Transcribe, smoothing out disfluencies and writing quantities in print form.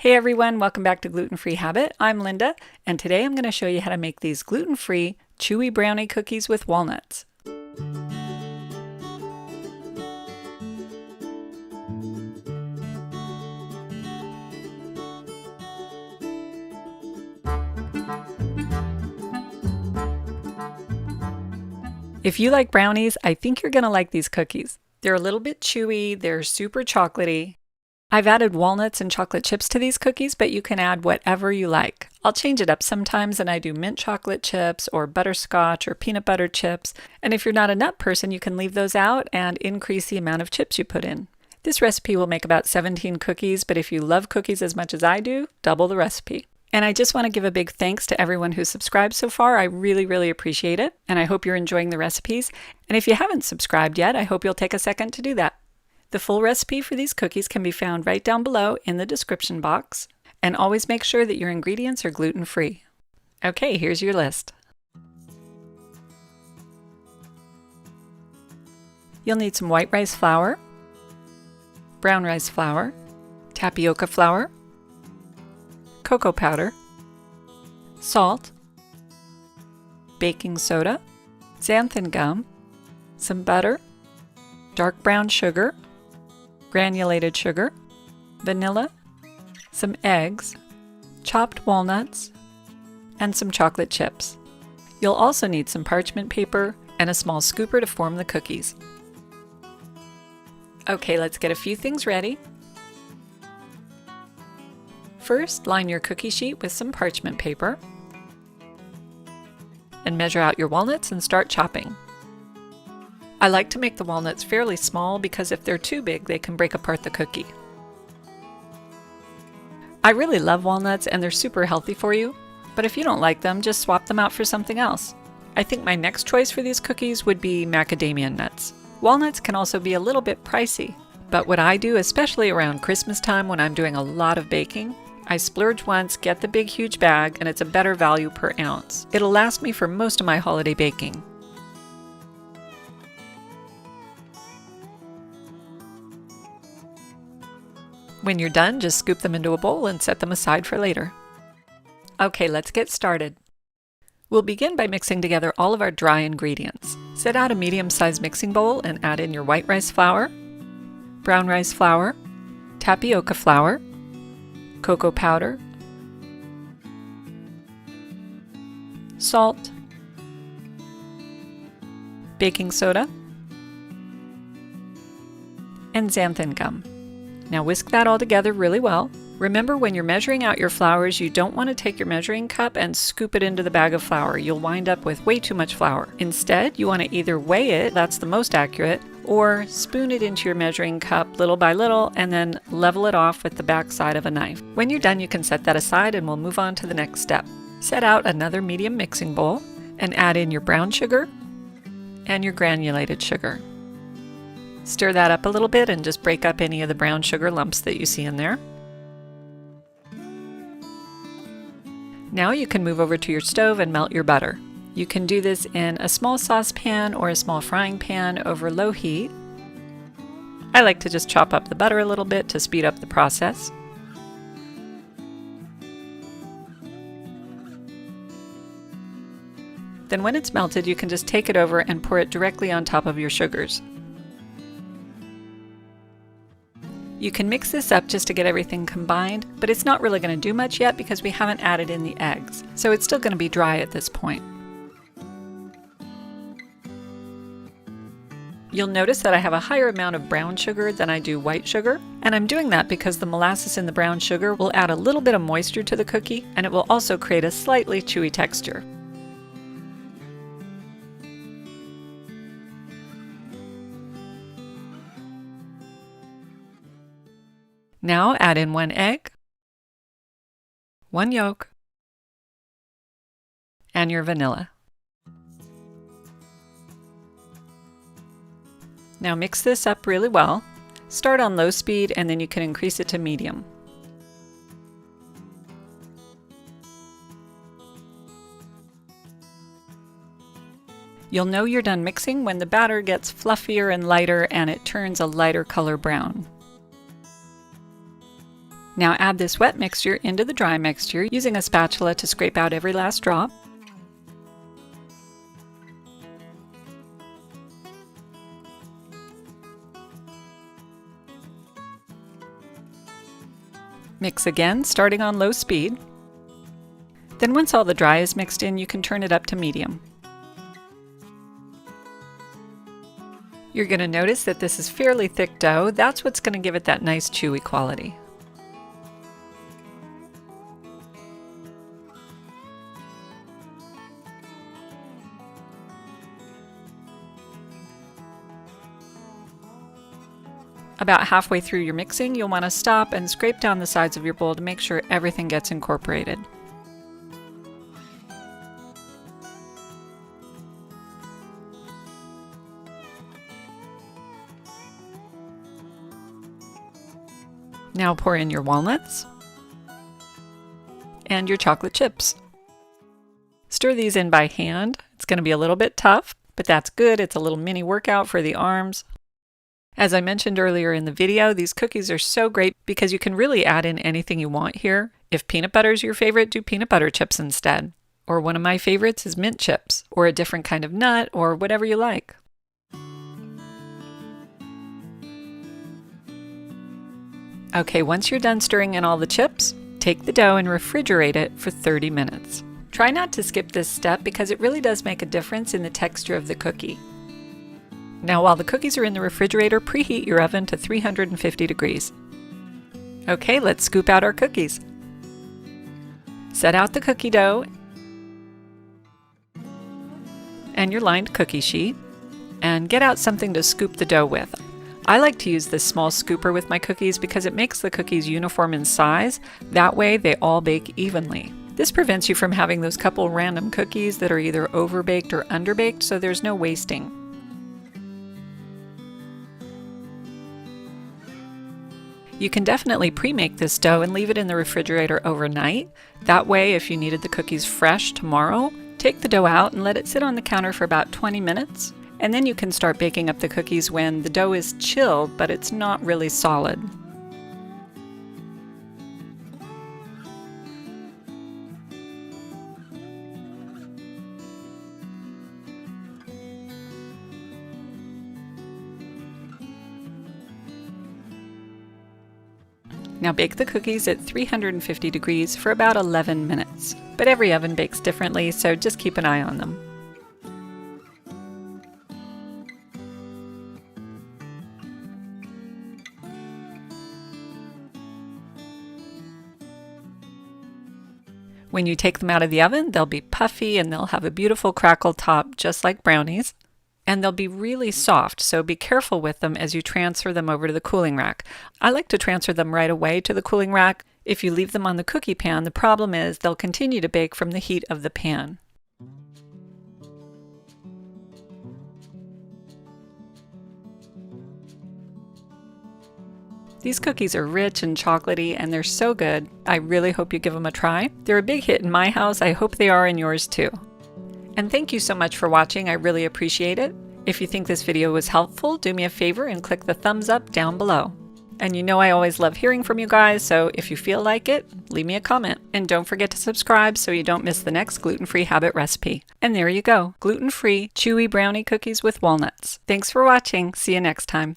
Hey everyone, welcome back to Gluten Free Habit. I'm Linda, and today I'm going to show you how to make these gluten-free chewy brownie cookies with walnuts. If you like brownies, I think you're going to like these cookies. They're a little bit chewy, they're super chocolatey. I've added walnuts and chocolate chips to these cookies, but you can add whatever you like. I'll change it up sometimes and I do mint chocolate chips or butterscotch or peanut butter chips. And if you're not a nut person, you can leave those out and increase the amount of chips you put in. This recipe will make about 17 cookies, but if you love cookies as much as I do, double the recipe. And I just want to give a big thanks to everyone who's subscribed so far. I really appreciate it. And I hope you're enjoying the recipes. And if you haven't subscribed yet, I hope you'll take a second to do that. The full recipe for these cookies can be found right down below in the description box. And always make sure that your ingredients are gluten-free. Okay, here's your list. You'll need some white rice flour, brown rice flour, tapioca flour, cocoa powder, salt, baking soda, xanthan gum, some butter, dark brown sugar, granulated sugar, vanilla, some eggs, chopped walnuts, and some chocolate chips. You'll also need some parchment paper and a small scooper to form the cookies. Okay, let's get a few things ready. First, line your cookie sheet with some parchment paper and measure out your walnuts and start chopping. I like to make the walnuts fairly small because if they're too big, they can break apart the cookie. I really love walnuts and they're super healthy for you, but if you don't like them, just swap them out for something else. I think my next choice for these cookies would be macadamia nuts. Walnuts can also be a little bit pricey, but what I do, especially around Christmas time when I'm doing a lot of baking, I splurge once, get the big huge bag, and it's a better value per ounce. It'll last me for most of my holiday baking. When you're done, just scoop them into a bowl and set them aside for later. Okay, let's get started. We'll begin by mixing together all of our dry ingredients. Set out a medium-sized mixing bowl and add in your white rice flour, brown rice flour, tapioca flour, cocoa powder, salt, baking soda, and xanthan gum. Now whisk that all together really well. Remember, when you're measuring out your flours, you don't want to take your measuring cup and scoop it into the bag of flour. You'll wind up with way too much flour. Instead, you want to either weigh it, that's the most accurate, or spoon it into your measuring cup little by little and then level it off with the back side of a knife. When you're done, you can set that aside and we'll move on to the next step. Set out another medium mixing bowl and add in your brown sugar and your granulated sugar. Stir that up a little bit and just break up any of the brown sugar lumps that you see in there. Now you can move over to your stove and melt your butter. You can do this in a small saucepan or a small frying pan over low heat. I like to just chop up the butter a little bit to speed up the process. Then when it's melted, you can just take it over and pour it directly on top of your sugars. You can mix this up just to get everything combined, but it's not really going to do much yet because we haven't added in the eggs, so it's still going to be dry at this point. You'll notice that I have a higher amount of brown sugar than I do white sugar, and I'm doing that because the molasses in the brown sugar will add a little bit of moisture to the cookie, and it will also create a slightly chewy texture. Now add in 1 egg, 1 yolk, and your vanilla. Now mix this up really well. Start on low speed and then you can increase it to medium. You'll know you're done mixing when the batter gets fluffier and lighter and it turns a lighter color brown. Now add this wet mixture into the dry mixture using a spatula to scrape out every last drop. Mix again, starting on low speed. Then once all the dry is mixed in, you can turn it up to medium. You're going to notice that this is fairly thick dough. That's what's going to give it that nice chewy quality. About halfway through your mixing, you'll want to stop and scrape down the sides of your bowl to make sure everything gets incorporated. Now pour in your walnuts and your chocolate chips. Stir these in by hand. It's going to be a little bit tough, but that's good. It's a little mini workout for the arms. As I mentioned earlier in the video, these cookies are so great because you can really add in anything you want here. If peanut butter is your favorite, do peanut butter chips instead. Or one of my favorites is mint chips, or a different kind of nut, or whatever you like. Okay, once you're done stirring in all the chips, take the dough and refrigerate it for 30 minutes. Try not to skip this step because it really does make a difference in the texture of the cookie. Now while the cookies are in the refrigerator, preheat your oven to 350 degrees. Okay, let's scoop out our cookies. Set out the cookie dough and your lined cookie sheet, and get out something to scoop the dough with. I like to use this small scooper with my cookies because it makes the cookies uniform in size. That way they all bake evenly. This prevents you from having those couple random cookies that are either overbaked or underbaked, so there's no wasting. You can definitely pre-make this dough and leave it in the refrigerator overnight. That way, if you needed the cookies fresh tomorrow, take the dough out and let it sit on the counter for about 20 minutes. And then you can start baking up the cookies when the dough is chilled, but it's not really solid. Now bake the cookies at 350 degrees for about 11 minutes. But every oven bakes differently, so just keep an eye on them. When you take them out of the oven, they'll be puffy and they'll have a beautiful crackle top just like brownies. And they'll be really soft, so be careful with them as you transfer them over to the cooling rack. I like to transfer them right away to the cooling rack. If you leave them on the cookie pan, the problem is they'll continue to bake from the heat of the pan. These cookies are rich and chocolatey and they're so good. I really hope you give them a try. They're a big hit in my house. I hope they are in yours too. And thank you so much for watching. I really appreciate it. If you think this video was helpful, do me a favor and click the thumbs up down below. And you know I always love hearing from you guys, so if you feel like it, leave me a comment. And don't forget to subscribe so you don't miss the next gluten-free habit recipe. And there you go, gluten-free chewy brownie cookies with walnuts. Thanks for watching. See you next time.